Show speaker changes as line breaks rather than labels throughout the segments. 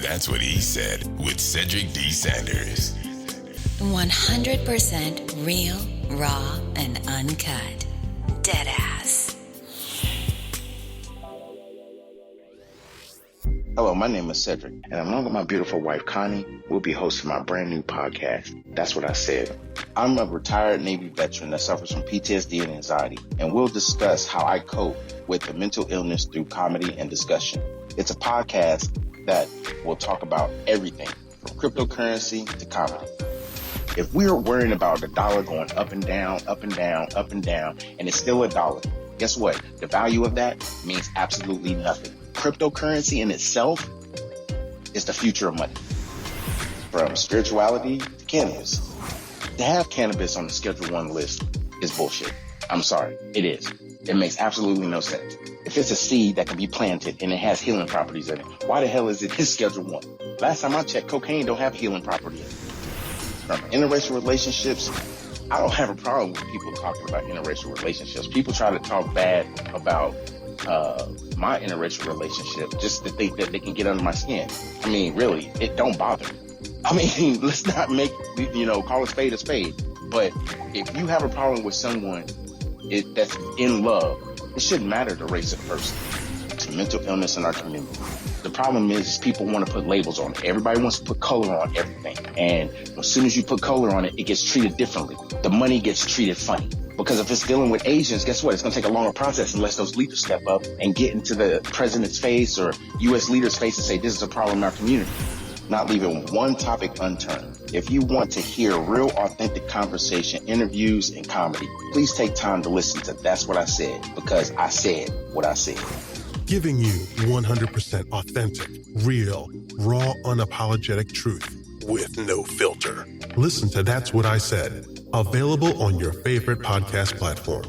That's What He Said with Cedric D. Sanders.
100% real, raw, and uncut. Deadass.
Hello, my name is Cedric, and along with my beautiful wife, Connie, we'll be hosting my brand new podcast, That's What I Said. I'm a retired Navy veteran that suffers from PTSD and anxiety, and we'll discuss how I cope with the mental illness through comedy and discussion. It's a podcast that will talk about everything from cryptocurrency to comedy. If we're worrying about the dollar going up and down, up and down, up and down, and it's still a dollar, guess what? The value of that means absolutely nothing. Cryptocurrency in itself is the future of money. From spirituality to cannabis. To have cannabis on the Schedule 1 list is bullshit. I'm sorry, it is. It makes absolutely no sense. If it's a seed that can be planted and it has healing properties in it, why the hell is it in Schedule 1? Last time I checked, cocaine don't have a healing property in it. From interracial relationships, I don't have a problem with people talking about interracial relationships. People try to talk bad about my interracial relationship just to think that they can get under my skin. I mean, really, it don't bother me. I mean, let's not make, call a spade a spade. But if you have a problem with someone that's in love, it shouldn't matter the race of the person. It's a mental illness in our community. The problem is people want to put labels on it. Everybody wants to put color on everything. And as soon as you put color on it, it gets treated differently. The money gets treated funny. Because if it's dealing with Asians, guess what? It's going to take a longer process unless those leaders step up and get into the president's face or U.S. leaders' face and say, this is a problem in our community. Not leaving one topic unturned. If you want to hear real, authentic conversation, interviews, and comedy, please take time to listen to That's What I Said, because I said what I said.
Giving you 100% authentic, real, raw, unapologetic truth with no filter. Listen to That's What I Said. Available on your favorite podcast platform.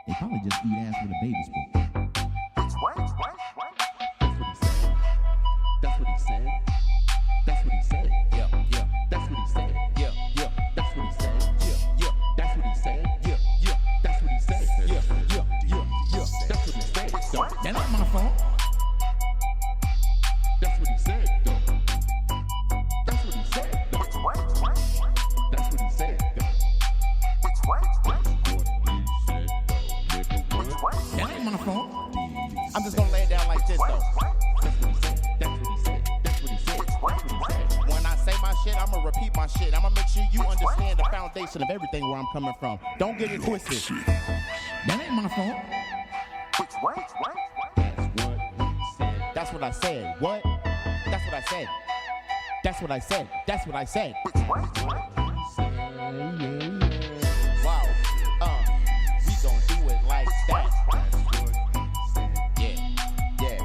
They probably just eat ass with a baby spoon. That's what he said. That's what he said. Yeah, yeah. That's what he said. Yeah, yeah. That's what he said. Yeah, yeah. That's what he said. Yeah, yeah. That's what he said. Yeah, yeah, yeah, yeah. That's what he said. That ain't my fault. That's what he said. That's what he said. That's what he said. That ain't my fault. I'm just gonna lay it down like this though. That's what he said. That's what he said. That's what he said. That's what he said. When I say my shit, I'ma repeat my shit. I'ma make sure you understand the foundation of everything where I'm coming from. Don't get it twisted. That ain't my fault. That's what he said. That's what I said. What? That's what I said. That's what I said. That's what I said. Wow. We gon' do it like that. Yeah. Yeah.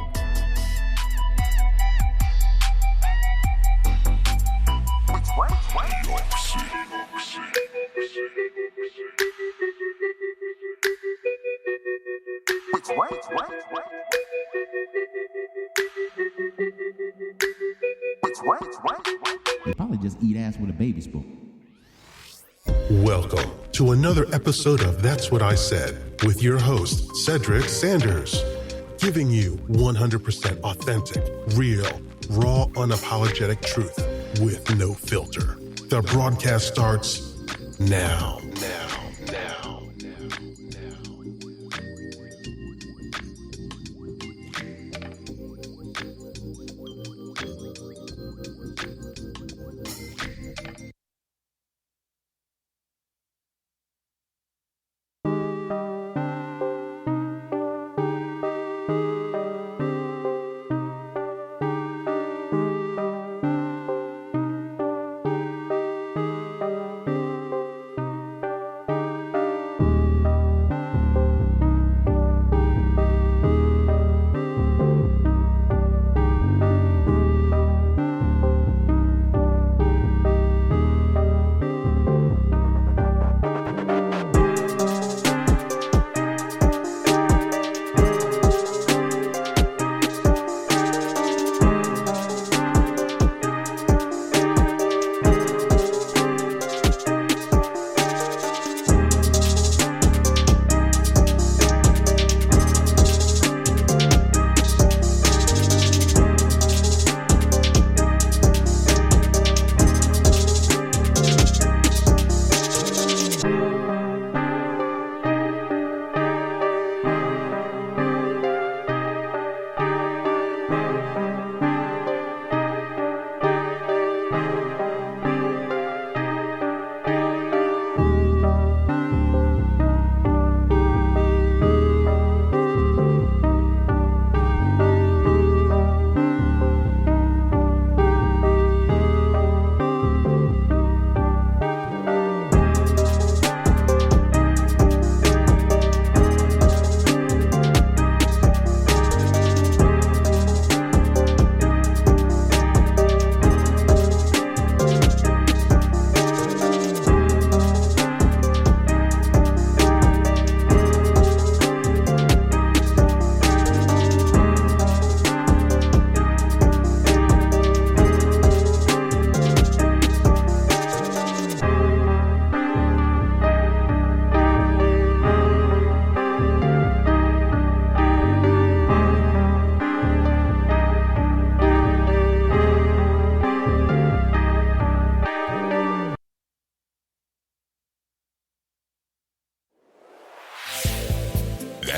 They probably just eat ass with a baby spoon.
Welcome to another episode of That's What I Said with your host, Cedric Sanders. Giving you 100% authentic, real, raw, unapologetic truth with no filter. The broadcast starts now.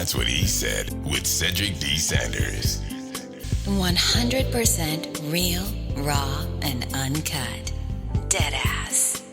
That's What He Said with Cedric D. Sanders.
100% real, raw, and uncut. Deadass.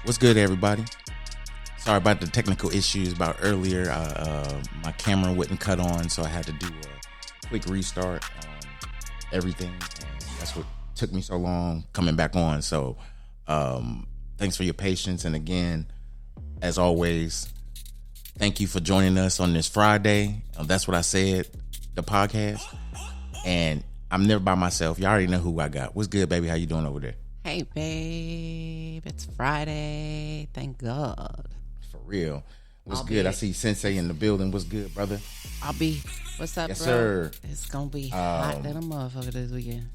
What's good, everybody? Sorry about the technical issues about earlier. My camera wouldn't cut on, so I had to do a quick restart. everything. And that's what took me so long coming back on. So thanks for your patience. And again, as always, thank you for joining us on this Friday. That's what I said, the podcast. And I'm never by myself. You already know who I got. What's good, baby? How you doing over there?
Hey, babe. It's Friday. Thank God.
For real. What's good? I see Sensei in the building. What's good, brother?
What's up,
yes,
bro?
Sir.
It's going to be hot than a motherfucker this weekend.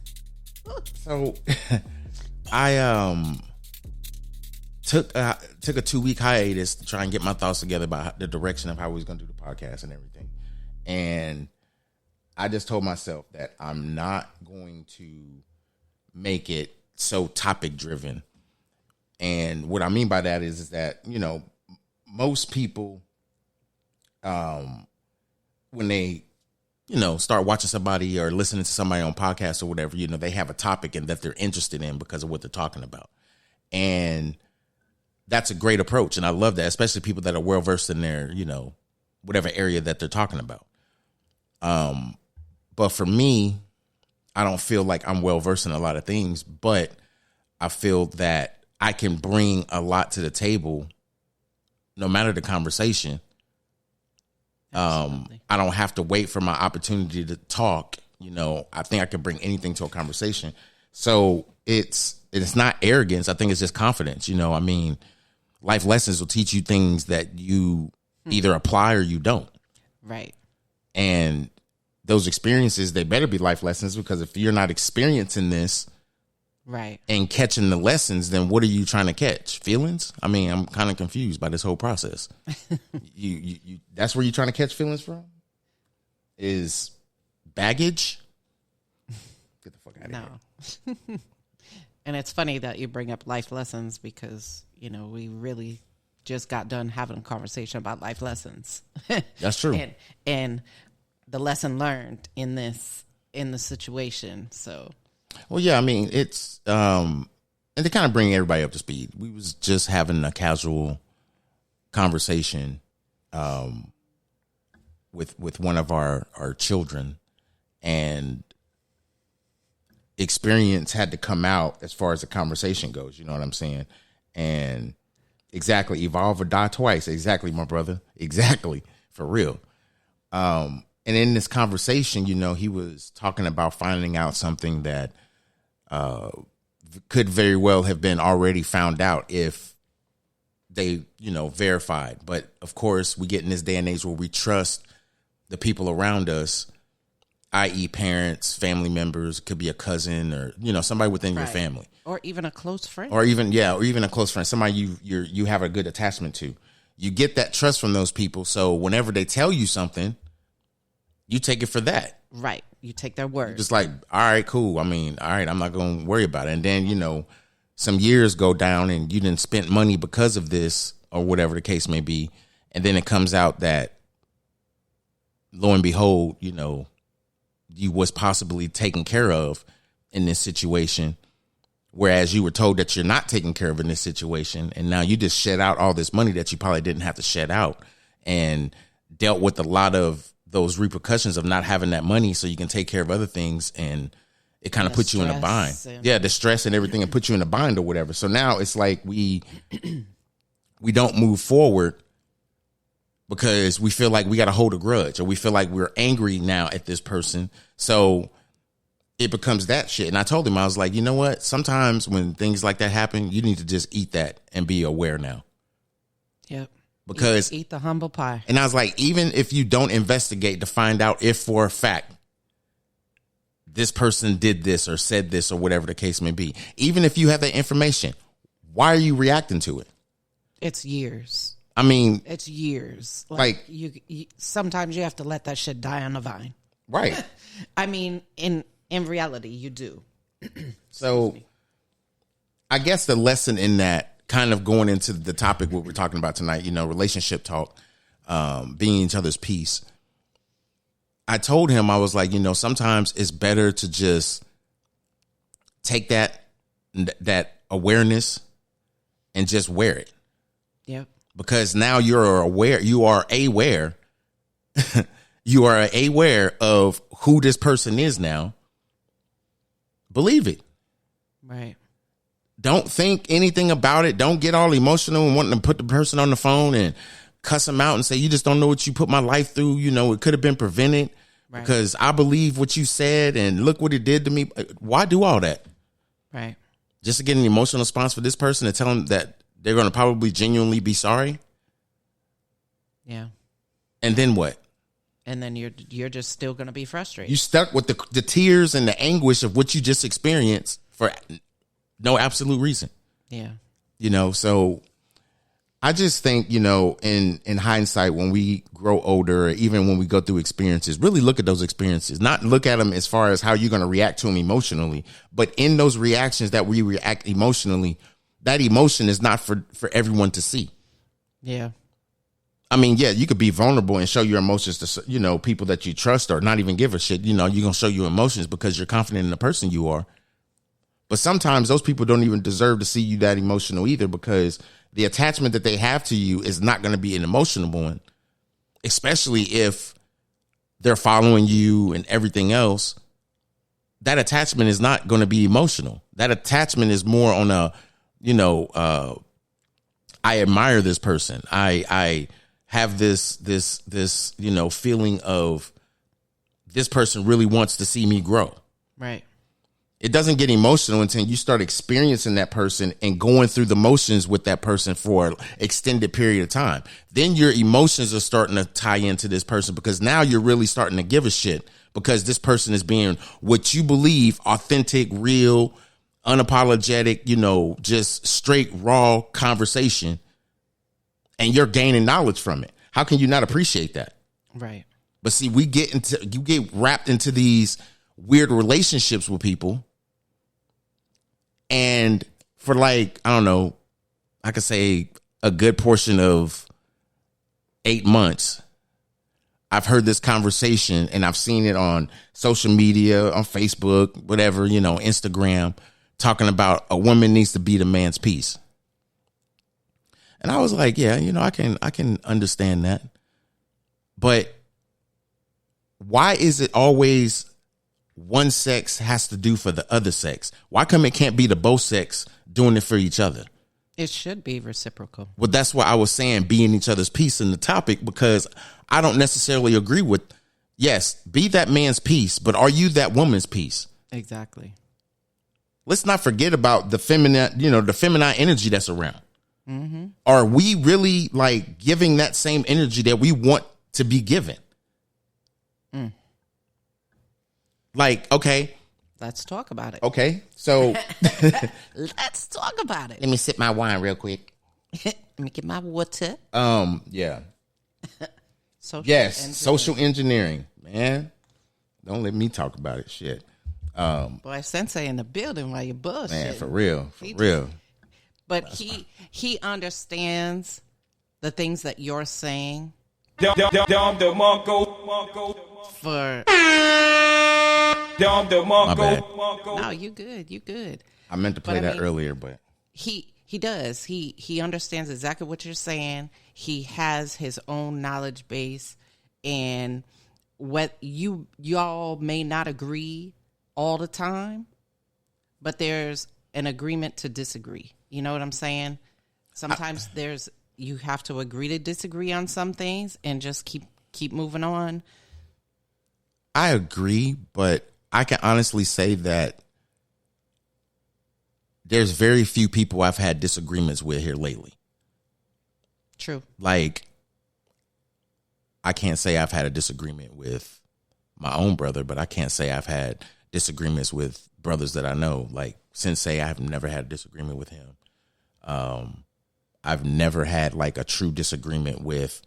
So, I took a 2-week hiatus to try and get my thoughts together about the direction of how we was going to do the podcast and everything. And I just told myself that I'm not going to make it so topic driven. And what I mean by that is that, you know, most people, when they, you know, start watching somebody or listening to somebody on podcasts or whatever, you know, they have a topic and that they're interested in because of what they're talking about. And that's a great approach. And I love that, especially people that are well versed in their, you know, whatever area that they're talking about. But for me, I don't feel like I'm well versed in a lot of things, but I feel that I can bring a lot to the table no matter the conversation. I don't have to wait for my opportunity to talk. You know, I think I can bring anything to a conversation. So it's not arrogance. I think it's just confidence. You know, I mean, life lessons will teach you things that you either apply or you don't.
Right.
And those experiences, they better be life lessons, because if you're not experiencing this
right
and catching the lessons, then what are you trying to catch? Feelings? I mean, I'm kind of confused by this whole process. you that's where you're trying to catch feelings from? Is baggage? Get the fuck out of here.
And it's funny that you bring up life lessons because, you know, we really just got done having a conversation about life lessons.
That's true.
And the lesson learned in the situation. So,
well, yeah, I mean, it's and to kind of bring everybody up to speed, we was just having a casual conversation with one of our children, and experience had to come out as far as the conversation goes. You know what I'm saying? And exactly, evolve or die twice. Exactly, my brother. Exactly, for real. And in this conversation, you know, he was talking about finding out something that could very well have been already found out if they, you know, verified. But of course, we get in this day and age where we trust the people around us, i.e. parents, family members, could be a cousin or, you know, somebody within your family.
Or even a close friend.
Or even a close friend, somebody you have a good attachment to. You get that trust from those people. So whenever they tell you something, you take it for that.
Right. You take their word.
Just like, all right, cool. I mean, all right, I'm not going to worry about it. And then, you know, some years go down and you didn't spend money because of this or whatever the case may be. And then it comes out that, lo and behold, you know, you was possibly taken care of in this situation, whereas you were told that you're not taken care of in this situation. And now you just shed out all this money that you probably didn't have to shed out, and dealt with a lot of those repercussions of not having that money so you can take care of other things, and it kind of puts you in a bind. Yeah, the stress and everything, and put you in a bind or whatever. So now it's like we don't move forward because we feel like we got to hold a grudge, or we feel like we're angry now at this person. So it becomes that shit. And I told him, I was like, you know what? Sometimes when things like that happen, you need to just eat that and be aware now.
Yep.
Because
eat the humble pie.
And I was like, even if you don't investigate to find out if for a fact this person did this or said this or whatever the case may be, even if you have that information, why are you reacting to it?
It's years.
I mean,
it's years.
Like
you sometimes you have to let that shit die on the vine.
Right.
I mean, in reality, you do.
So I guess the lesson in that, kind of going into the topic what we're talking about tonight, you know, relationship talk, being each other's peace. I told him, I was like, you know, sometimes it's better to just take that awareness and just wear it.
Yep.
Because now you are aware you are aware of who this person is now. believe it.
Right.
Don't think anything about it. Don't get all emotional and wanting to put the person on the phone and cuss them out and say, you just don't know what you put my life through. You know, it could have been prevented because I believe what you said and look what it did to me. Why do all that?
Right.
Just to get an emotional response for this person and tell them that they're going to probably genuinely be sorry.
Yeah.
And then what?
And then you're just still going to be frustrated.
You stuck with the tears and the anguish of what you just experienced for no absolute reason.
Yeah.
You know, so I just think, you know, in hindsight, when we grow older, or even when we go through experiences, really look at those experiences, not look at them as far as how you're going to react to them emotionally, but in those reactions that we react emotionally, that emotion is not for everyone to see.
Yeah.
I mean, yeah, you could be vulnerable and show your emotions to, you know, people that you trust or not even give a shit. You know, you're going to show your emotions because you're confident in the person you are. But sometimes those people don't even deserve to see you that emotional either, because the attachment that they have to you is not going to be an emotional one, especially if they're following you and everything else. That attachment is not going to be emotional. That attachment is more on a, you know, I admire this person. I have this, you know, feeling of this person really wants to see me grow.
Right.
It doesn't get emotional until you start experiencing that person and going through the motions with that person for an extended period of time. Then your emotions are starting to tie into this person, because now you're really starting to give a shit, because this person is being what you believe, authentic, real, unapologetic, you know, just straight, raw conversation. And you're gaining knowledge from it. How can you not appreciate that?
Right.
But see, you get wrapped into these weird relationships with people. And for like, I don't know, I could say a good portion of 8 months, I've heard this conversation and I've seen it on social media, on Facebook, whatever, you know, Instagram, talking about a woman needs to be the man's piece. And I was like, yeah, you know, I can understand that. But why is it always one sex has to do for the other sex? Why come it can't be the both sex doing it for each other?
It should be reciprocal.
Well, that's why I was saying being each other's piece in the topic, because I don't necessarily agree with, yes, be that man's piece, but are you that woman's piece?
Exactly.
Let's not forget about the feminine, you know, the feminine energy that's around.
Mm-hmm.
Are we really like giving that same energy that we want to be given? Like, okay.
Let's talk about it.
Okay. So
let's talk about it.
Let me sip my wine real quick.
Let me get my water.
Yeah. Social engineering, man. Don't let me talk about it. Shit.
Boy, Sensei in the building while you bullshit.
Man, for real. Real.
But he understands the things that you're saying. For
my bad.
No, you good.
I meant to play that earlier, but
he does. He understands exactly what you're saying. He has his own knowledge base, and what y'all may not agree all the time, but there's an agreement to disagree. You know what I'm saying? Sometimes you have to agree to disagree on some things and just keep moving on.
I agree, but I can honestly say that there's very few people I've had disagreements with here lately.
True.
Like, I can't say I've had a disagreement with my own brother, but I can't say I've had disagreements with brothers that I know. Like Sensei, I have never had a disagreement with him. I've never had like a true disagreement with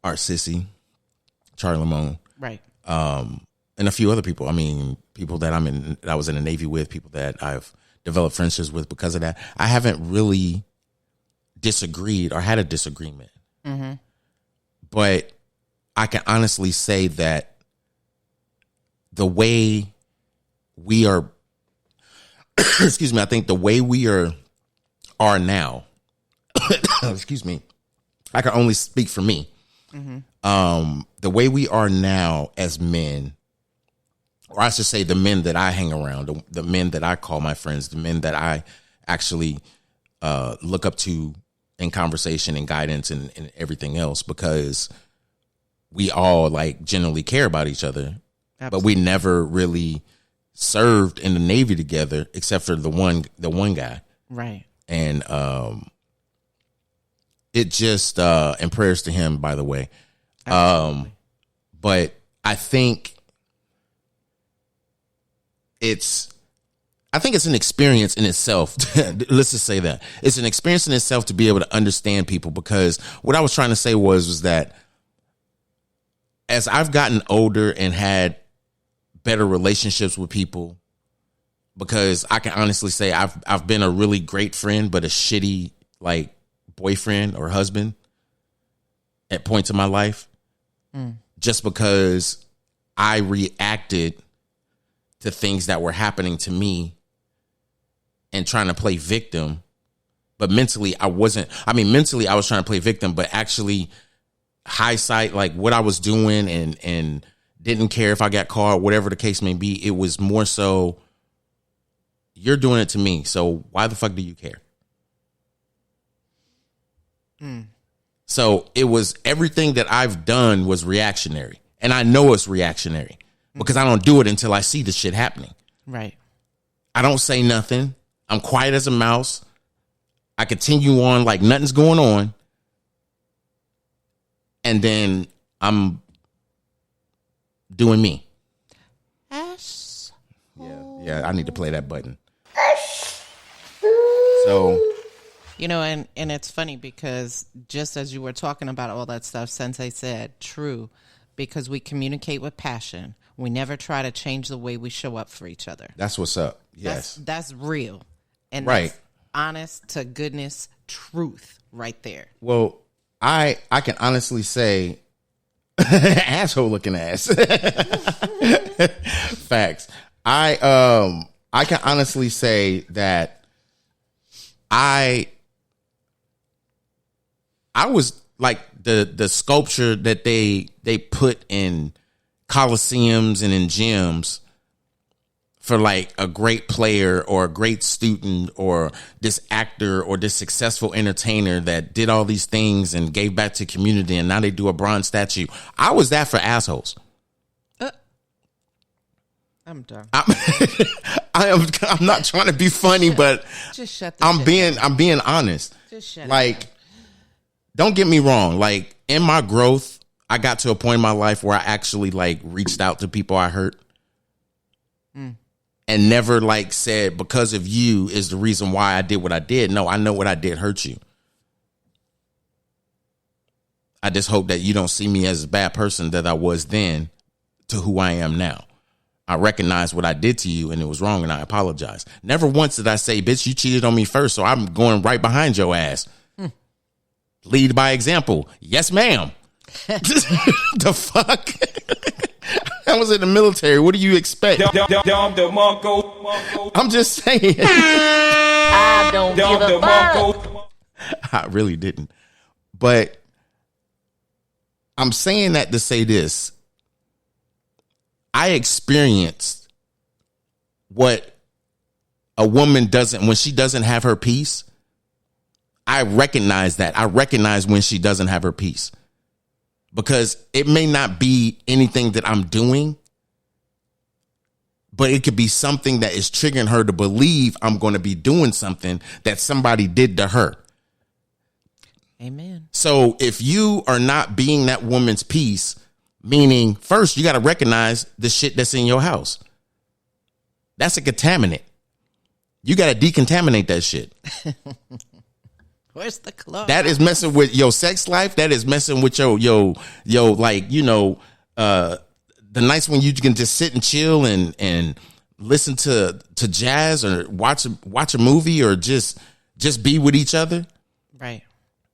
our sissy, Charlie Lamone.
Right.
And a few other people. I mean, people that I was in the Navy with, people that I've developed friendships with because of that. I haven't really disagreed or had a disagreement.
Mm-hmm.
But I can honestly say that the way we are, excuse me, I think the way we are now, excuse me, I can only speak for me.
Mm-hmm.
The way we are now as men or I should say the men that I hang around, the men that I call my friends, the men that I actually look up to in conversation and guidance and everything else, because we all like generally care about each other. Absolutely. But we never really served in the Navy together except for the one guy.
Right.
And it just and prayers to him, by the way. But I think it's an experience in itself. Let's just say that it's an experience in itself to be able to understand people, because what I was trying to say was that as I've gotten older and had better relationships with people, because I can honestly say I've been a really great friend, but a shitty like boyfriend or husband at points in my life, just because I reacted to things that were happening to me and trying to play victim. But mentally, I wasn't. I mean, mentally, I was trying to play victim, but actually, hindsight, like what I was doing and didn't care if I got caught, whatever the case may be. It was more so, you're doing it to me, so why the fuck do you care? So it was, everything that I've done was reactionary. And I know it's reactionary because I don't do it until I see the shit happening.
Right.
I don't say nothing. I'm quiet as a mouse. I continue on like nothing's going on. And then I'm doing me.
Ass.
Yeah, I need to play that button. So,
you know, and it's funny because just as you were talking about all that stuff, Sensei said, true, because we communicate with passion. We never try to change the way we show up for each other.
That's what's up. Yes.
That's real. And
right.
That's honest to goodness truth right there.
Well, I can honestly say, asshole looking ass. Facts. I can honestly say that I was like the sculpture that they put in coliseums and in gyms for like a great player or a great student or this actor or this successful entertainer that did all these things and gave back to community, and now they do a bronze statue. I was that for assholes.
I'm done.
I'm not trying to be funny, but
just shut the
I'm being honest.
Just shut
like, don't get me wrong. Like, in my growth, I got to a point in my life where I actually like reached out to people I hurt. And never like said, because of you is the reason why I did what I did. No, I know what I did hurt you. I just hope that you don't see me as a bad person that I was then to who I am now. I recognize what I did to you and it was wrong and I apologize. Never once did I say, bitch, you cheated on me first, so I'm going right behind your ass. Lead by example. Yes, ma'am. The fuck? I was in the military. What do you expect? I'm just saying.
I don't give a fuck.
I really didn't. But I'm saying that to say this. I experienced what a woman doesn't, when she doesn't have her peace. I recognize that. I recognize when she doesn't have her peace. Because it may not be anything that I'm doing, but it could be something that is triggering her to believe I'm going to be doing something that somebody did to her.
Amen.
So if you are not being that woman's peace, meaning first you got to recognize the shit that's in your house. That's a contaminant. You got to decontaminate that shit.
Where's the club?
That is messing with your sex life. That is messing with your like, you know, the nights when you can just sit and chill and listen to jazz or watch a movie or just be with each other.
Right.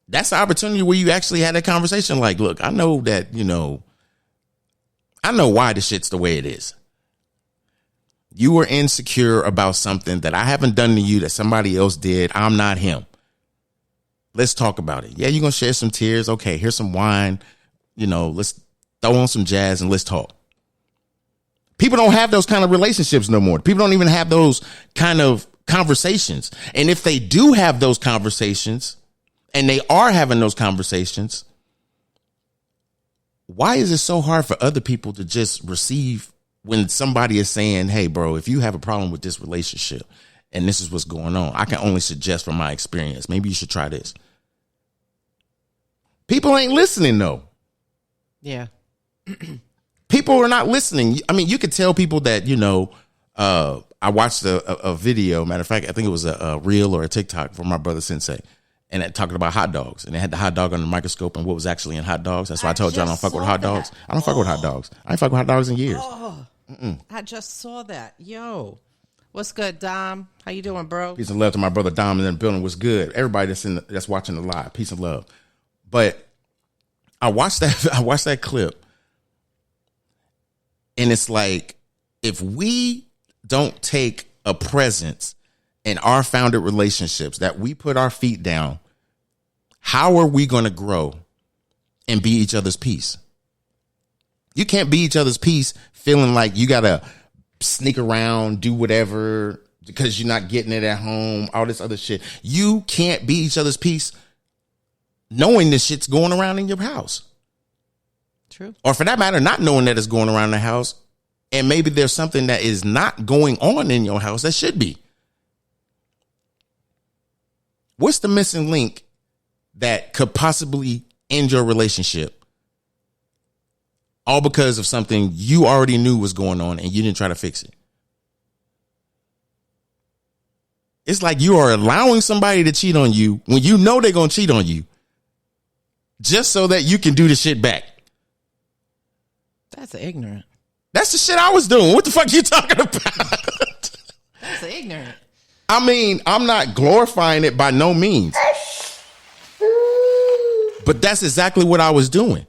That's the opportunity where you actually had that conversation. Like, look, I know that, you know, I know why the shit's the way it is. You were insecure about something that I haven't done to you that somebody else did. I'm not him. Let's talk about it. Yeah, you're going to share some tears. Okay, here's some wine. You know, let's throw on some jazz and let's talk. People don't have those kind of relationships no more. People don't even have those kind of conversations. And if they do have those conversations, and they are having those conversations, why is it so hard for other people to just receive when somebody is saying, hey, bro, if you have a problem with this relationship and this is what's going on, I can only suggest from my experience, maybe you should try this. People ain't listening, though.
Yeah.
People are not listening. I mean, you could tell people that, I watched a video. Matter of fact, I think it was a reel or a TikTok from my brother Sensei. And it talking about hot dogs. And they had the hot dog under the microscope and what was actually in hot dogs. That's why I told you I don't fuck with hot dogs. I don't fuck with hot dogs. I ain't fuck with hot dogs in years.
I just saw that. Yo. What's good, Dom? How you doing, bro?
Peace and love to my brother Dom in the building. What's good? Everybody that's watching the live. Peace and love. But I watched that clip. And it's like, if we don't take a presence in our founded relationships, that we put our feet down, how are we going to grow and be each other's peace? You can't be each other's peace feeling like you got to sneak around, do whatever because you're not getting it at home, all this other shit. You can't be each other's peace knowing this shit's going around in your house.
True.
Or for that matter, not knowing that it's going around the house, and maybe there's something that is not going on in your house that should be. What's the missing link that could possibly end your relationship? All because of something you already knew was going on and you didn't try to fix it. It's like you are allowing somebody to cheat on you when you know they're going to cheat on you just so that you can do the shit back.
That's ignorant.
That's the shit I was doing. What the fuck you talking about?
That's ignorant.
I mean, I'm not glorifying it by no means. But that's exactly what I was doing.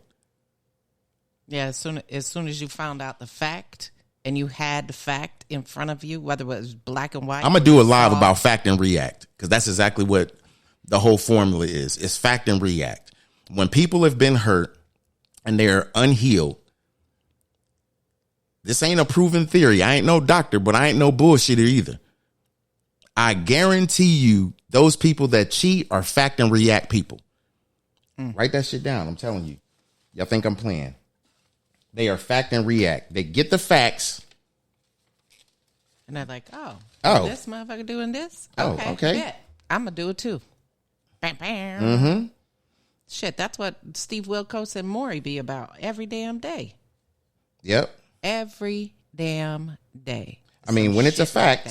Yeah, as soon as you found out the fact and you had the fact in front of you, whether it was black and white.
I'm going to do a live about fact and react because that's exactly what the whole formula is. It's fact and react. When people have been hurt and they're unhealed, this ain't a proven theory. I ain't no doctor, but I ain't no bullshitter either. I guarantee you those people that cheat are fact and react people. Write that shit down. I'm telling you. Y'all think I'm playing. They are fact and react. They get the facts.
And they're like, oh, this motherfucker doing this?
Okay.
Yeah, I'm going to do it too. Bam, bam. Mm-hmm. Shit, that's what Steve Wilkos and Maury be about every damn day.
Yep.
Every damn day.
I mean, when it's a fact.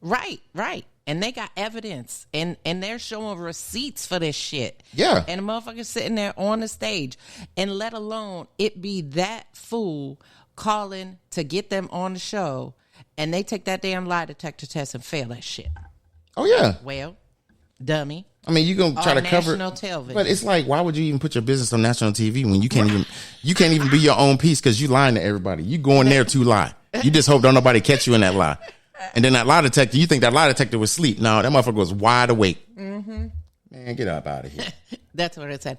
Like right. And they got evidence and they're showing receipts for this shit.
Yeah.
And the motherfucker's sitting there on the stage, and let alone it be that fool calling to get them on the show, and they take that damn lie detector test and fail that shit.
Oh, yeah.
Well, dummy.
I mean, you gonna try to cover,
television.
But it's like, why would you even put your business on national TV when you can't even be your own piece because you lying to everybody. You going there to lie. You just hope don't nobody catch you in that lie. And then that lie detector, you think that lie detector was asleep. No, that motherfucker was wide awake. Mm-hmm. Man, get up out of here.
That's what it said.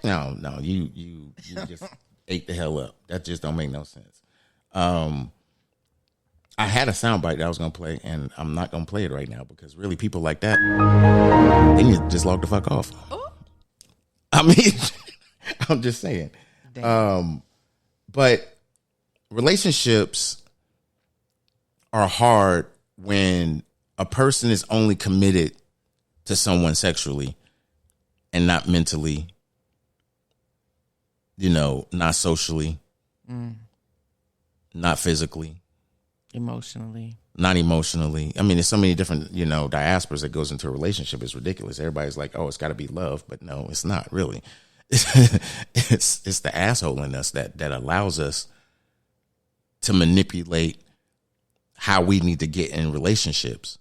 No, you just ate the hell up. That just don't make no sense. I had a soundbite that I was going to play, and I'm not going to play it right now because really people like that, they need to just log the fuck off. Ooh. I mean, I'm just saying. But relationships are hard when a person is only committed to someone sexually and not mentally, not socially, not physically. Not emotionally. I mean, there's so many different, diasporas that goes into a relationship. It's ridiculous. Everybody's like, oh, it's got to be love. But no, it's not really. It's the asshole in us that allows us to manipulate how we need to get in relationships.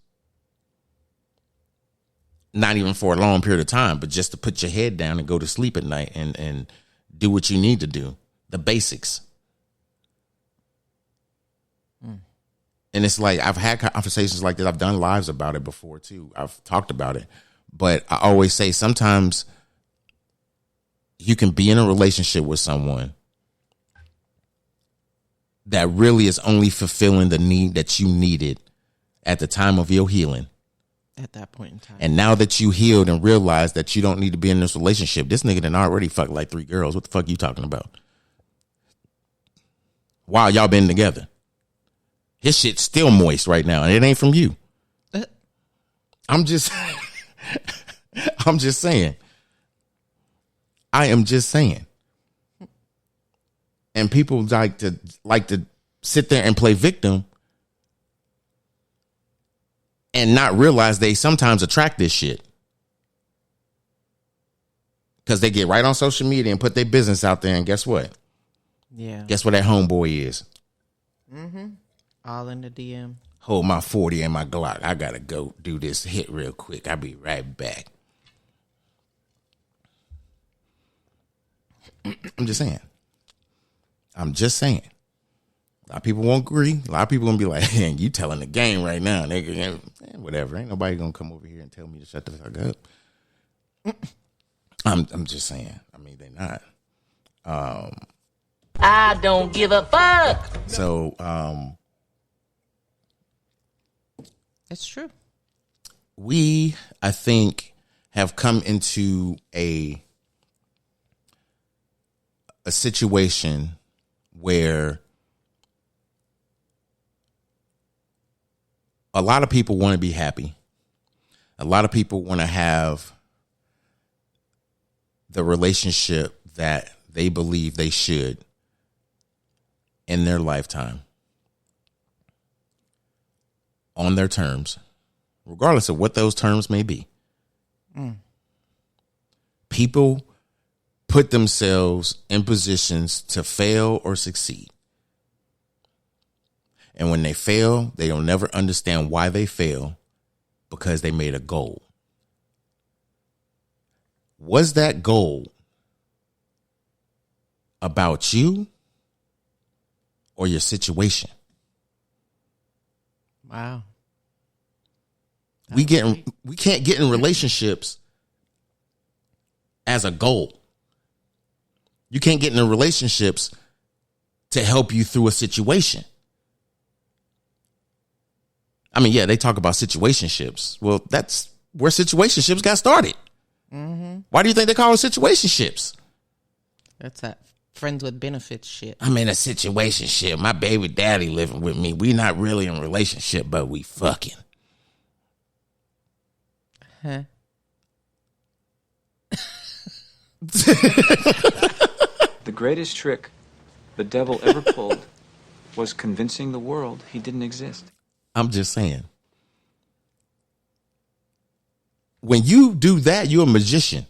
Not even for a long period of time, but just to put your head down and go to sleep at night and do what you need to do. The basics. And it's like, I've had conversations like this. I've done lives about it before too. I've talked about it. But I always say sometimes you can be in a relationship with someone that really is only fulfilling the need that you needed at the time of your healing.
At that point in time.
And now that you healed and realized that you don't need to be in this relationship, this nigga done already fucked like 3 girls. What the fuck you talking about? While y'all been together. His shit's still moist right now, and it ain't from you. I'm just saying. I am just saying. And people like to sit there and play victim and not realize they sometimes attract this shit. Because they get right on social media and put their business out there, and guess what?
Yeah.
Guess what that homeboy is?
Mm-hmm. All in the DM.
Hold my 40 and my Glock. I gotta go do this hit real quick. I'll be right back. I'm just saying. A lot of people won't agree. A lot of people gonna be like, hey, you telling the game right now. Nigga, whatever. Ain't nobody gonna come over here and tell me to shut the fuck up. I'm just saying. I mean, they're not.
I don't give a fuck.
So,
It's true.
we, I think, have come into a situation where a lot of people want to be happy. A lot of people want to have the relationship that they believe they should in their lifetime on their terms, regardless of what those terms may be. People put themselves in positions to fail or succeed. And when they fail, they don't never understand why they fail, because they made a goal. Was that goal about you or your situation?
Wow.
We can't get in relationships as a goal. You can't get in relationships to help you through a situation. I mean, yeah, they talk about situationships. Well, that's where situationships got started.
Mm-hmm.
Why do you think they call it situationships?
That's that friends with benefits shit.
I'm in a situationship. My baby daddy living with me. We not really in a relationship, but we fucking.
Huh?
The greatest trick the devil ever pulled was convincing the world he didn't exist.
I'm just saying. When you do that, you're a magician.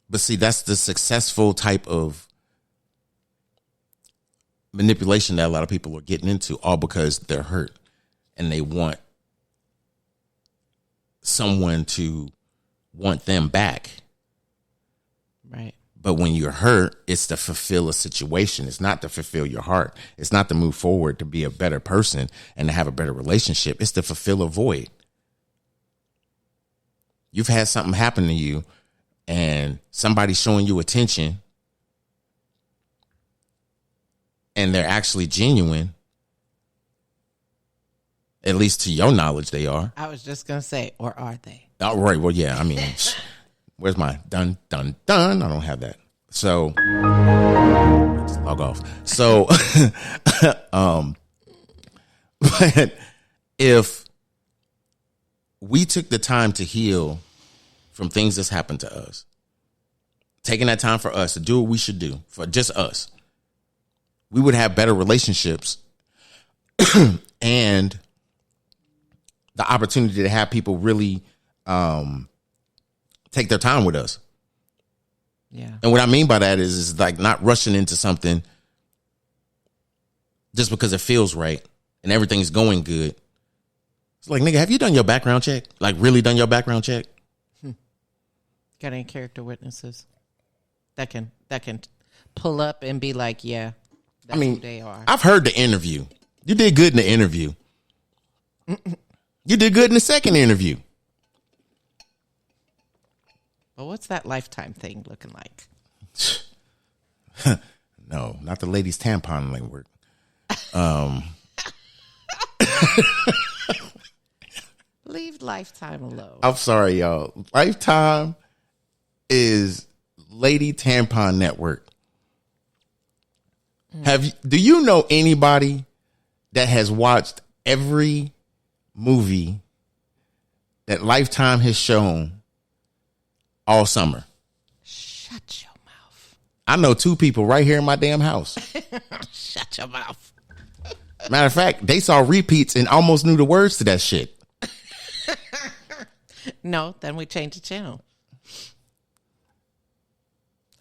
But see, that's the successful type of manipulation that a lot of people are getting into, all because they're hurt and they want someone to want them back.
Right.
But when you're hurt, it's to fulfill a situation. It's not to fulfill your heart. It's not to move forward to be a better person and to have a better relationship. It's to fulfill a void. You've had something happen to you and somebody's showing you attention and they're actually genuine. At least to your knowledge, they are.
I was just going to say, or are they?
Oh, right. Well, yeah. I mean, where's my dun, dun, dun? I don't have that. So, just log off. So, but if we took the time to heal from things that's happened to us, taking that time for us to do what we should do for just us, we would have better relationships and the opportunity to have people really take their time with us.
Yeah.
And what I mean by that is like not rushing into something just because it feels right and everything's going good. It's like, nigga, have you done your background check? Like really done your background check?
Got any character witnesses that can pull up and be like, yeah, that's who they are.
I've heard the interview. You did good in the interview. You did good in the second interview.
But what's that lifetime thing looking like?
No, not the ladies' tampon network.
Leave Lifetime alone.
I'm sorry, y'all. Lifetime is Lady Tampon Network. Do you know anybody that has watched every movie that Lifetime has shown all summer?
Shut your mouth.
I know 2 people right here in my damn house.
Shut your mouth.
Matter of fact, they saw repeats and almost knew the words to that shit.
No, then we change the channel.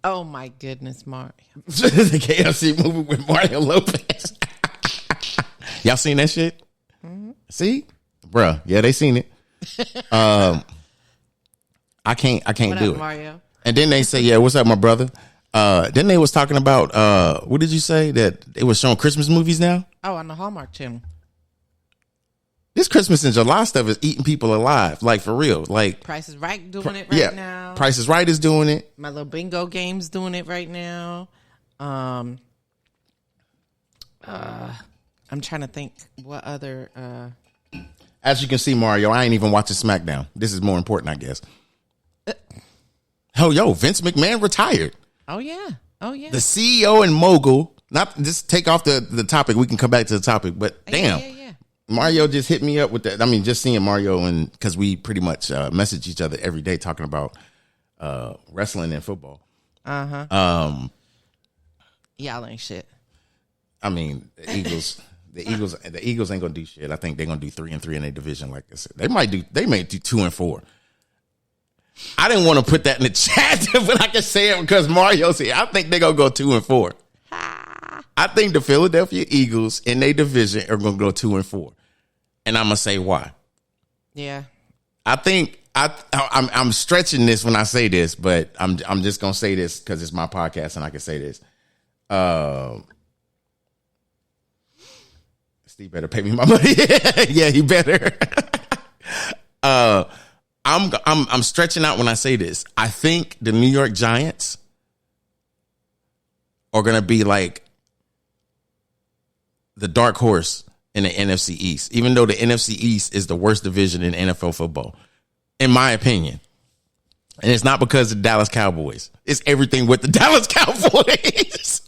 Oh my goodness, Mario.
The KFC movie with Mario Lopez. Y'all seen that shit? Mm-hmm. See? Bruh, yeah, they seen it. I can't
What
do
up,
it.
Mario?
And then they say, yeah, what's up, my brother? Then they was talking about, what did you say? That it was showing Christmas movies now?
Oh, on the Hallmark Channel.
This Christmas in July stuff is eating people alive. Like, for real. Like,
Price is Right doing it right now.
Price is Right is doing it.
My Little Bingo Game's doing it right now. I'm trying to think what other...
As you can see, Mario, I ain't even watching SmackDown. This is more important, I guess. Hell, yo, Vince McMahon retired.
Oh, yeah.
The CEO and mogul. Not just take off the topic. We can come back to the topic. But damn,
Yeah.
Mario just hit me up with that. I mean, just seeing Mario, and because we pretty much message each other every day talking about wrestling and football.
Y'all ain't shit.
I mean, the Eagles ain't gonna do shit. I think they're gonna do 3-3 in their division. Like I said, they may do 2-4. I didn't want to put that in the chat, but I can say it because Mario's here. I think they're gonna go 2-4. I think the Philadelphia Eagles in their division are gonna go 2-4, and I'm gonna say why.
Yeah,
I think I'm stretching this when I say this, but I'm just gonna say this because it's my podcast and I can say this. Steve better pay me my money. Yeah, he better. I'm stretching out when I say this. I think the New York Giants are gonna be like the dark horse in the NFC East, even though the NFC East is the worst division in NFL football, in my opinion. And it's not because of the Dallas Cowboys. It's everything with the Dallas Cowboys.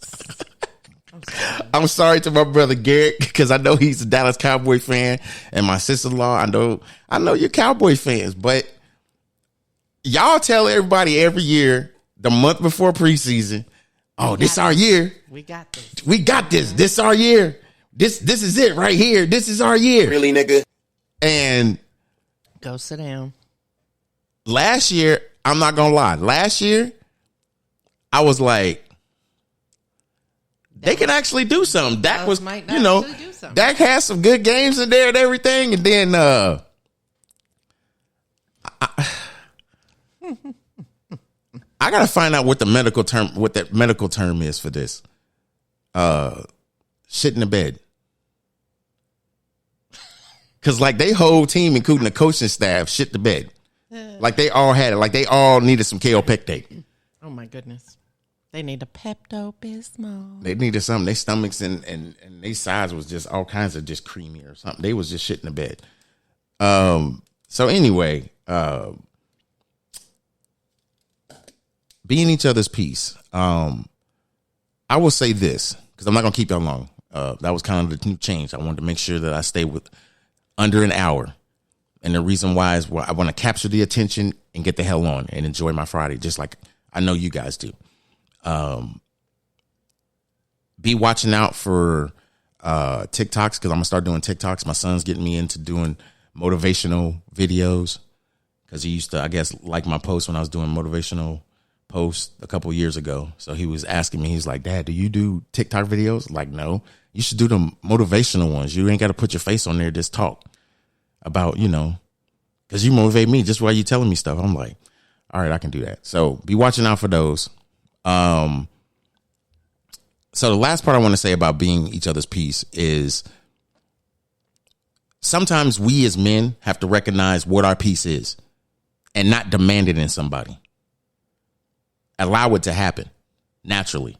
I'm sorry to my brother Garrett, because I know he's a Dallas Cowboy fan, and my sister-in-law, I know you're Cowboy fans, but y'all tell everybody every year, the month before preseason, oh, this our year.
We got this.
We got this. This our year. This is it right here. This is our year.
Really, nigga?
And
Go sit down.
last year, I'm not gonna lie. Last year, I was like, they can actually do something. Dak was,
might
you know,
actually do something.
Dak had some good games in there and everything. And then, I gotta find out what that medical term is for this. Shit in the bed. Cause like they whole team, including the coaching staff, shit the bed. Like they all had it. Like they all needed some kaopectate.
Oh my goodness. They need a Pepto-Bismol.
They needed something. Their stomachs and their sides was just all kinds of just creamy or something. They was just shit in the bed. So anyway, being each other's peace. I will say this, because I'm not gonna keep y'all long. That was kind of the new change. I wanted to make sure that I stay with under an hour. And the reason why is I want to capture the attention and get the hell on and enjoy my Friday, just like I know you guys do. Be watching out for TikToks, because I'm gonna start doing TikToks. My son's getting me into doing motivational videos, because he used to, I guess, like my posts when I was doing motivational posts a couple years ago. So he was asking me, he's like, Dad, do you do TikTok videos? Like, no, you should do the motivational ones. You ain't got to put your face on there, just talk about, you know, because you motivate me just while you telling me stuff. I'm like, all right, I can do that. So be watching out for those. So the last part I want to say about being each other's peace is sometimes we as men have to recognize what our peace is and not demand it in somebody. Allow it to happen naturally.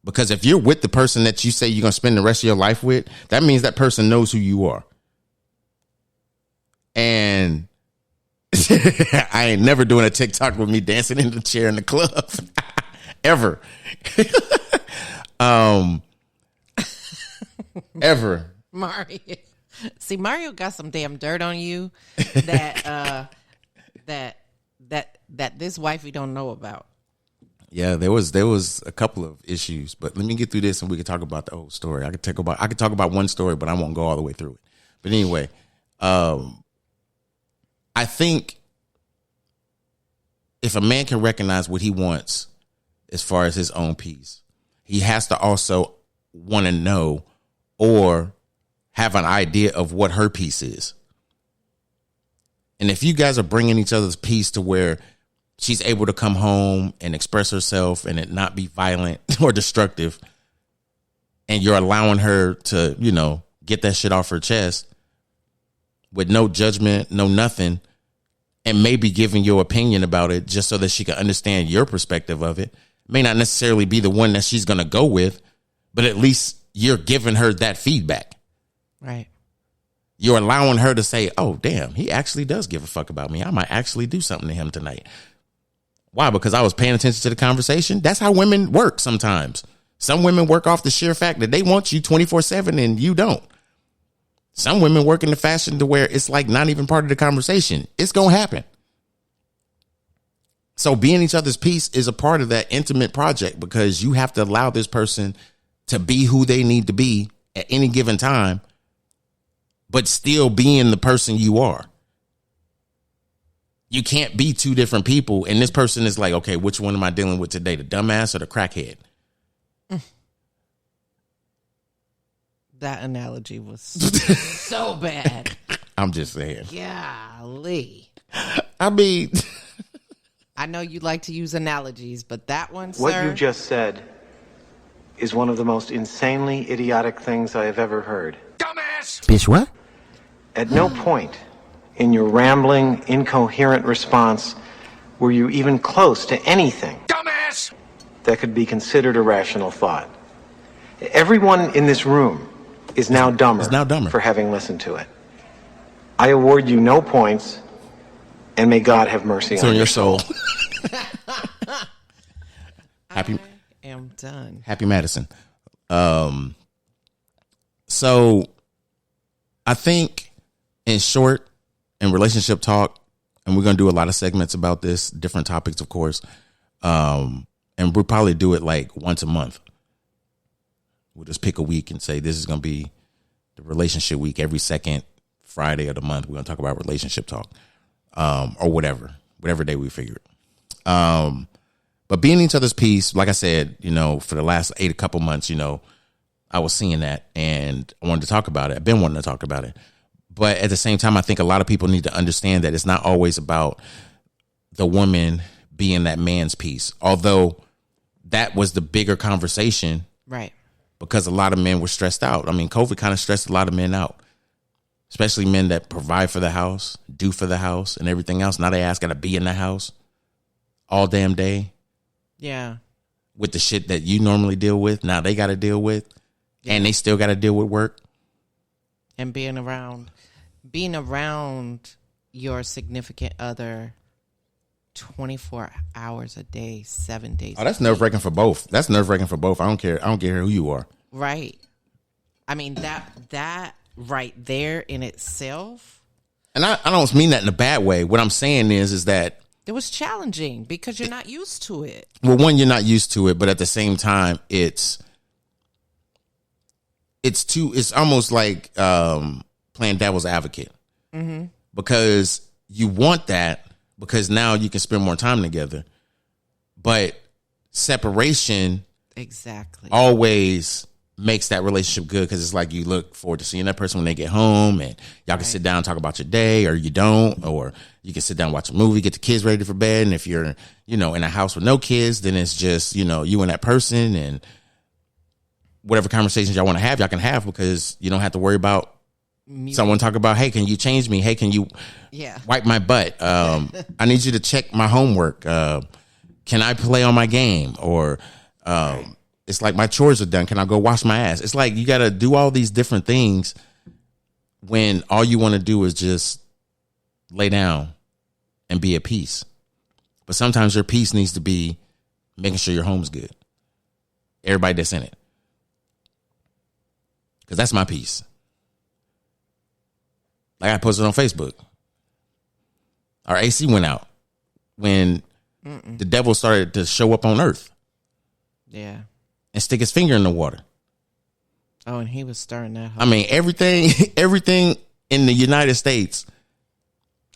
Because if you're with the person that you say you're going to spend the rest of your life with, that means that person knows who you are. And I ain't never doing a TikTok with me dancing in the chair in the club. Ever. Ever.
Mario. See, Mario got some damn dirt on you that that this wifey don't know about.
Yeah, there was a couple of issues, but let me get through this and we can talk about the whole story. I could talk about one story, but I won't go all the way through it. But anyway, I think if a man can recognize what he wants as far as his own peace, he has to also want to know or have an idea of what her peace is. And if you guys are bringing each other's peace to where she's able to come home and express herself and it not be violent or destructive, and you're allowing her to, get that shit off her chest with no judgment, no nothing, and maybe giving your opinion about it just so that she can understand your perspective of it, may not necessarily be the one that she's going to go with, but at least you're giving her that feedback.
Right.
You're allowing her to say, oh, damn, he actually does give a fuck about me. I might actually do something to him tonight. Why? Because I was paying attention to the conversation. That's how women work sometimes. Some women work off the sheer fact that they want you 24/7 and you don't. Some women work in the fashion to where it's like not even part of the conversation. It's going to happen. So being each other's peace is a part of that intimate project, because you have to allow this person to be who they need to be at any given time, but still being the person you are. You can't be two different people. And this person is like, okay, which one am I dealing with today? The dumbass or the crackhead?
That analogy was so bad.
I'm just saying.
Golly.
I mean,
I know you like to use analogies, but that one, sir.
What you just said is one of the most insanely idiotic things I have ever heard.
Dumbass!
Bitch, what?
At no point in your rambling, incoherent response were you even close to anything
Dumbass!
that could be considered a rational thought. Everyone in this room is now dumber for having listened to it. I award you no points, and may God have mercy on your soul.
Happy.
I am done.
Happy Madison. So I think, in short, in relationship talk, and we're going to do a lot of segments about this, different topics, of course. And we'll probably do it like once a month. We'll just pick a week and say this is going to be the relationship week. Every second Friday of the month, we're going to talk about relationship talk, or whatever day we figure it. But being each other's peace, like I said, for the last a couple months, I was seeing that and I wanted to talk about it. I've been wanting to talk about it. But at the same time, I think a lot of people need to understand that it's not always about the woman being that man's peace, although that was the bigger conversation.
Right.
Because a lot of men were stressed out. I mean, COVID kind of stressed a lot of men out, especially men that provide for the house, do for the house and everything else. Now they ask, got to be in the house all damn day.
Yeah.
With the shit that you normally deal with. Now they got to deal with, and they still got to deal with work.
And being around your significant other 24 hours a day, 7 days.
Oh, that's nerve-wracking for both. I don't care who you are.
Right. I mean, that right there in itself.
And I don't mean that in a bad way. What I'm saying is that
it was challenging because you're not used to it.
Well, one, you're not used to it, but at the same time, it's almost like playing devil's advocate. Mm-hmm. Because you want that, because now you can spend more time together. But separation
exactly
always makes that relationship good, because it's like you look forward to seeing that person when they get home, and y'all can sit down and talk about your day, or you don't, or you can sit down and watch a movie, get the kids ready for bed. And if you're, in a house with no kids, then it's just, you and that person, and whatever conversations y'all want to have, y'all can have, because you don't have to worry about someone talking about, hey, can you change me? Hey, can you wipe my butt? I need you to check my homework. Can I play on my game? Or It's like my chores are done. Can I go wash my ass? It's like you got to do all these different things when all you want to do is just lay down and be at peace. But sometimes your peace needs to be making sure your home's good. Everybody that's in it. Because that's my peace. Like I posted on Facebook. Our AC went out when the devil started to show up on earth.
Yeah.
And stick his finger in the water.
Oh, and he was stirring that.
I mean, everything in the United States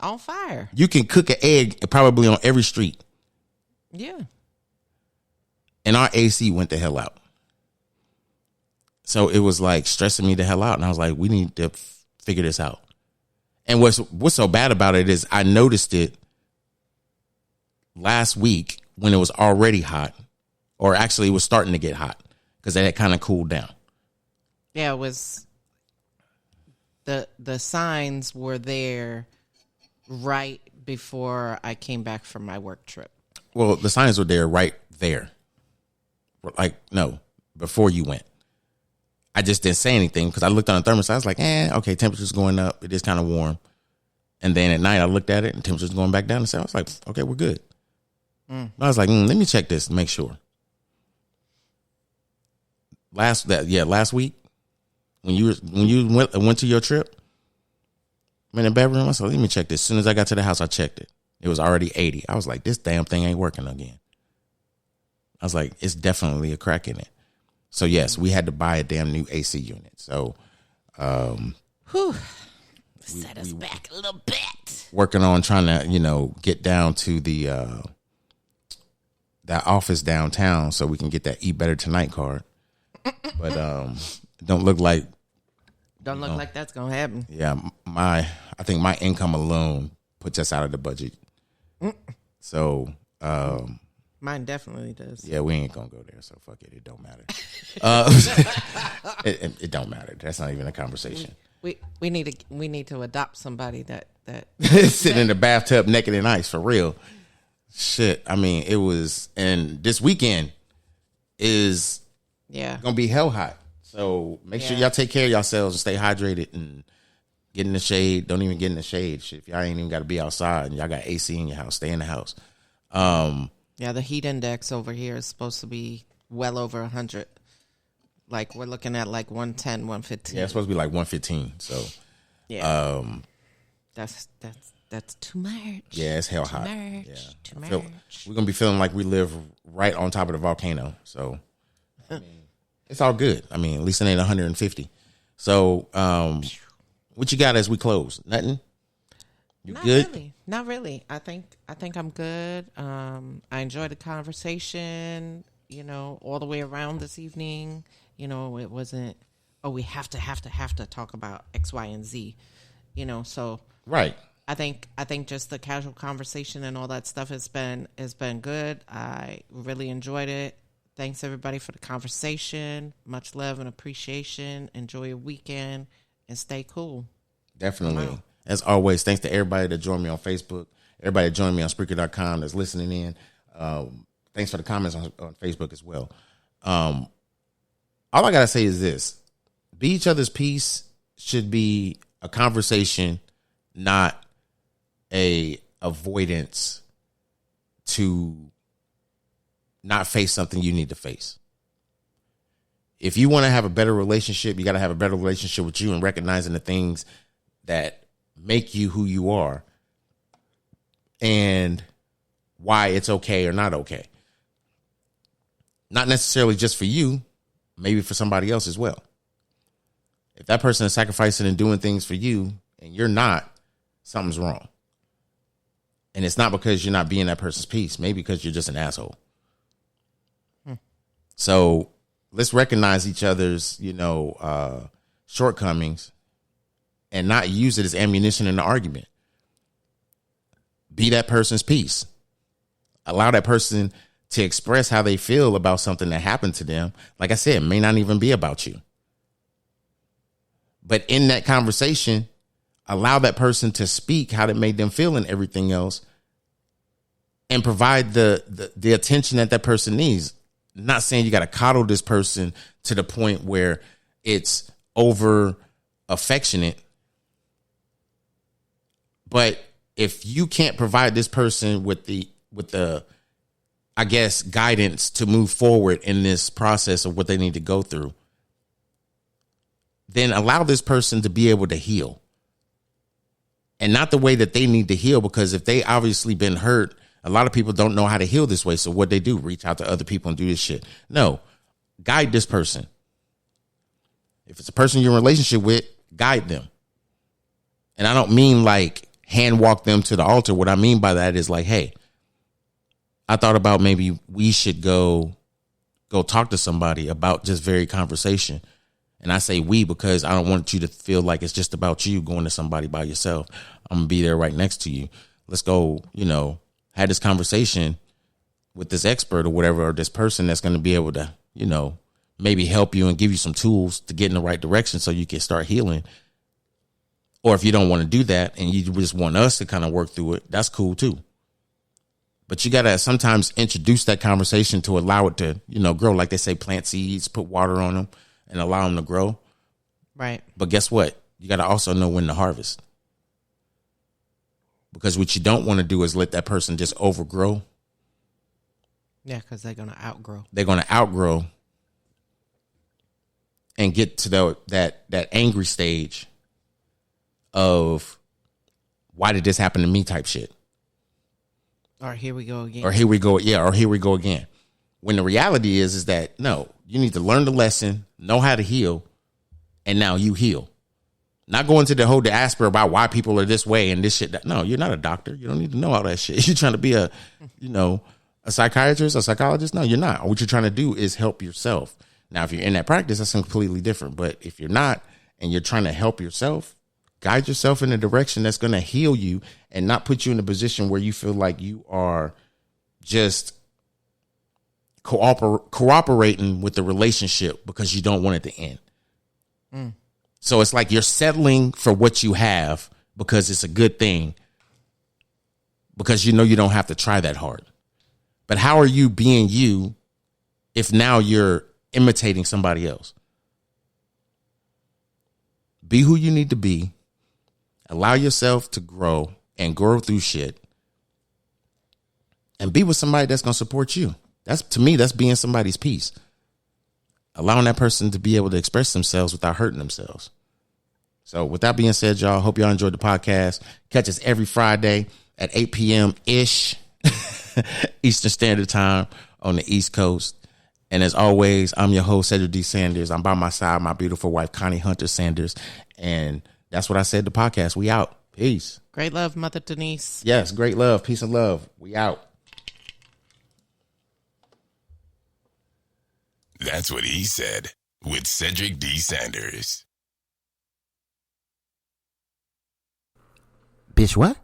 on fire.
You can cook an egg probably on every street.
Yeah.
And our AC went the hell out. So it was like stressing me the hell out. And I was like, we need to figure this out. And what's so bad about it is I noticed it last week when it was already hot. Or actually, it was starting to get hot because it had kind of cooled down.
Yeah, it was. The signs were there right before I came back from my work trip.
Well, the signs were there right there. Like, no, before you went. I just didn't say anything because I looked on the thermostat. I was like, okay, temperature's going up. It is kind of warm. And then at night, I looked at it and temperature's going back down. And so I was like, okay, we're good. I was like, let me check this and make sure. Last week when you went to your trip, I'm in the bedroom. I said, let me check this. As soon as I got to the house, I checked it. It was already 80. I was like, this damn thing ain't working again. I was like, it's definitely a crack in it. So yes, we had to buy a damn new AC unit. So,
set us back a little bit.
Working on trying to, get down to the that office downtown so we can get that Eat Better Tonight card. But don't look like
that's gonna happen.
Yeah, I think my income alone puts us out of the budget. So
mine definitely does.
Yeah, we ain't gonna go there. So fuck it. It don't matter. It don't matter. That's not even a conversation.
We need to adopt somebody that
sitting in the bathtub naked in ice for real. Shit. I mean, it was, and this weekend is gonna be hell hot. So make sure y'all take care of yourselves and stay hydrated and get in the shade. Don't even get in the shade. Shit, if y'all ain't even got to be outside and y'all got AC in your house, stay in the house.
The heat index over here is supposed to be well over 100. Like we're looking at like 110, 115.
Yeah, it's supposed to be like 115. So
that's too much.
Yeah, it's hell hot.
Too much.
We're gonna be feeling like we live right on top of the volcano. So I mean, it's all good. I mean, at least it ain't 150. So what you got as we close? Nothing?
Not
good?
Really. Not really. I think I'm good. I enjoyed the conversation, all the way around this evening. It wasn't, we have to talk about X, Y, and Z, so
right.
I think just the casual conversation and all that stuff has been good. I really enjoyed it. Thanks everybody for the conversation. Much love and appreciation. Enjoy your weekend and stay cool.
Definitely. As always, thanks to everybody that joined me on Facebook, everybody that joined me on Spreaker.com that's listening in. Thanks for the comments on Facebook as well. All I got to say is this. Be each other's peace should be a conversation, not a avoidance to not face something you need to face. If you want to have a better relationship, you got to have a better relationship with you and recognizing the things that make you who you are and why it's okay or not okay. Not necessarily just for you, maybe for somebody else as well. If that person is sacrificing and doing things for you and you're not, something's wrong. And it's not because you're not being that person's peace, maybe because you're just an asshole. So let's recognize each other's, shortcomings and not use it as ammunition in the argument. Be that person's peace. Allow that person to express how they feel about something that happened to them. Like I said, it may not even be about you. But in that conversation, allow that person to speak how that made them feel and everything else, and provide the attention that person needs. not saying you got to coddle this person to the point where it's over affectionate. But if you can't provide this person with the, I guess, guidance to move forward in this process of what they need to go through, then allow this person to be able to heal. And not the way that they need to heal, because if they obviously been hurt, a lot of people don't know how to heal this way. So what they do, reach out to other people and do this shit. No, guide this person. If it's a person you're in a relationship with, guide them. And I don't mean like hand walk them to the altar. What I mean by that is like, hey, I thought about maybe we should go talk to somebody about this very conversation. And I say we because I don't want you to feel like it's just about you going to somebody by yourself. I'm going to be there right next to you. Let's go, have this conversation with this expert or whatever, or this person that's going to be able to, maybe help you and give you some tools to get in the right direction so you can start healing. Or if you don't want to do that and you just want us to kind of work through it, that's cool too. But you got to sometimes introduce that conversation to allow it to, grow. Like they say, plant seeds, put water on them and allow them to grow.
Right.
But guess what? You got to also know when to harvest. Because what you don't want to do is let that person just overgrow.
Yeah, because they're going to outgrow.
They're going to outgrow and get to that angry stage of why did this happen to me type shit.
Or here we go again.
Or here we go. Yeah, or here we go again. When the reality is that, no, you need to learn the lesson, know how to heal, and now you heal. Not going to the whole diaspora about why people are this way and this shit. No, you're not a doctor. You don't need to know all that shit. You're trying to be a psychiatrist, a psychologist. No, you're not. What you're trying to do is help yourself. Now, if you're in that practice, that's completely different. But if you're not and you're trying to help yourself, guide yourself in a direction that's going to heal you and not put you in a position where you feel like you are just cooperating with the relationship because you don't want it to end. Mm. So it's like you're settling for what you have because it's a good thing, because you don't have to try that hard. But how are you being you if now you're imitating somebody else? Be who you need to be. Allow yourself to grow and grow through shit. And be with somebody that's going to support you. To me, that's being somebody's peace. Allowing that person to be able to express themselves without hurting themselves. So with that being said, y'all, hope y'all enjoyed the podcast. Catch us every Friday at 8 p.m.-ish Eastern Standard Time on the East Coast. And as always, I'm your host, Cedric D. Sanders. I'm by my side, my beautiful wife, Connie Hunter Sanders. And that's what I said, the podcast. We out. Peace.
Great love, Mother Denise.
Yes, great love. Peace and love. We out.
That's what he said with Cedric D. Sanders.
Bitch, what?